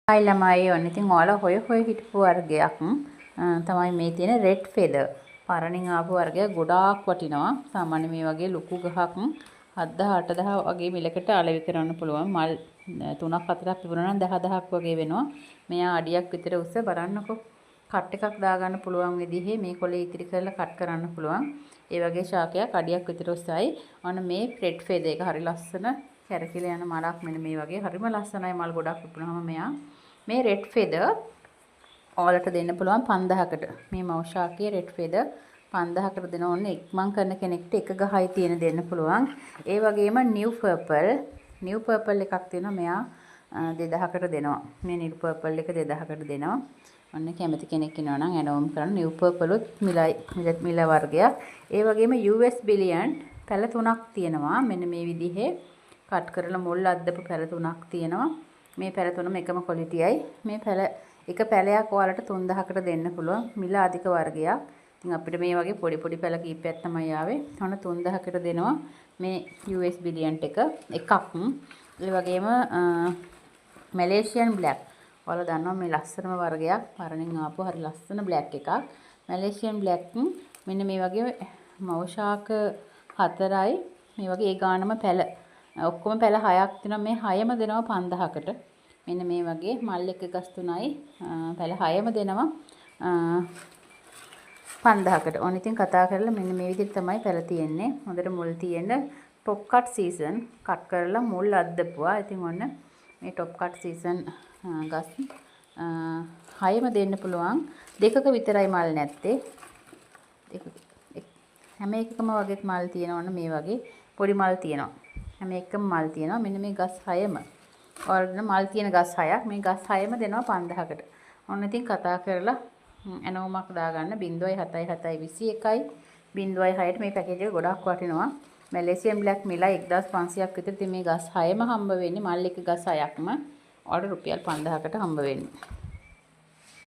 Hi ළමයි ඔන්න ඉතින් ඔයාලා හොය හිටපු වර්ගයක් තමයි මේ තියෙන රෙඩ් ෆෙදර්. පරණින් ආපු වර්ගයක් ගොඩාක් වටිනවා. සාමාන්‍ය මේ වගේ ලොකු ගහක් 7000 8000 වගේ මිලකට අලෙවි කරන්න පුළුවන්. මල් 3ක් 4ක් තිබුණා නම් 10000ක් වගේ වෙනවා. මෙයා අඩියක් විතර උස බලන්නකෝ. කට් එකක් දාගන්න පුළුවන් විදිහේ මේ කොලේ ඉතිරි කරලා කට් කරන්න පුළුවන්. ඒ වගේ ශාකයක් අඩියක් විතර උසයි. ඔන්න මේ රෙඩ් ෆෙදර් එක හරි ලස්සන කැරකිලා යන මලක් මෙන්න මේ වගේ හරිම ලස්සනයි මල් ගොඩක් විකුණාම මෙයා මේ රෙඩ් ෆෙදර් ඔයාලට දෙන්න පුළුවන් 5000කට. මේ මවුෂාකිය රෙඩ් ෆෙදර් 5000කට දෙන ඕන ඉක්මන් කරන කෙනෙක්ට එක ගහයි තියෙන දෙන්න පුළුවන්. ඒ වගේම නිව් පර්පල් එකක් තියෙනවා මෙයා 2000කට දෙනවා. මේ නිව් පර්පල් එක 2000කට දෙනවා. ඔන්න කැමති කෙනෙක් ඉන්නවා නම් ඇනෝම් කරන්න නිව් පර්පල් උත් මිල වර්ගයක්. ඒ වගේම US බිලියන් පැල තුනක් තියෙනවා. මෙන්න මේ විදිහේ කට් කරලා මුල් අද්දපු පැල තුනක් තියෙනවා. මේ පැල තුනම එකම ක්වොලිටියයි. මේ පැල එක පැලයක් ඔයාලට 3000කට දෙන්න පුළුවන්. මිල අධික වර්ගයක්. ඉතින් අපිට මේ වගේ පොඩි පැල කීපයක් තමයි ආවේ. ඔන්න 3000කට දෙනවා මේ US බිලියන් එකක්. ඒ වගේම මැලේසියන් බ්ලැක්. ඔයාලා දන්නවා මේ ලස්සනම වර්ගයක්. පරණින් ආපු හරි ලස්සන බ්ලැක් එකක්. මැලේසියන් බ්ලැක් මෙන්න මේ වගේ මවුෂාක 4යි. මේ වගේ ඒ ගානම පැල. ඔක්කොම පැල 6ක් තියෙනවා. මේ 6ම දෙනවා 5000කට. මෙන්න මේ වගේ මල් එක ගස් 3යි පැල 6ම දෙනවා 5000කට. ඕන ඉතින් කතා කරලා මෙන්න මේ විදිහට තමයි පැල තියෙන්නේ. හොඳට මුල් තියෙන টොප් කට් සීසන් කට් කරලා මුල් අද්දපුවා. ඉතින් ඔන්න මේ টොප් කට් සීසන් ගස් 6ම දෙන්න පුළුවන්. දෙකක විතරයි මල් නැත්තේ. හැම එකකම වගේත් මල් තියෙනවා. මේ වගේ පොඩි මල් තියෙනවා. හැම එකම මල් තියෙනවා. මෙන්න මේ ගස් 6ම ඔයාලට මල් තියෙන ගස් 6ක් මේ ගස් 6ම දෙනවා 5000කට. ඔන්න ඉතින් කතා කරලා ඇනෝමක් දාගන්න 07721 0.6ට මේ පැකේජ් එක ගොඩක් වටිනවා. මැලේසියන් බ්ලැක් මිලයි 1500ක් විතර. ඉතින් මේ ගස් 6ම හම්බ වෙන්නේ මල් එක ගස් 6ක්ම ඔයාලට රුපියල් 5000කට හම්බ වෙන්නේ.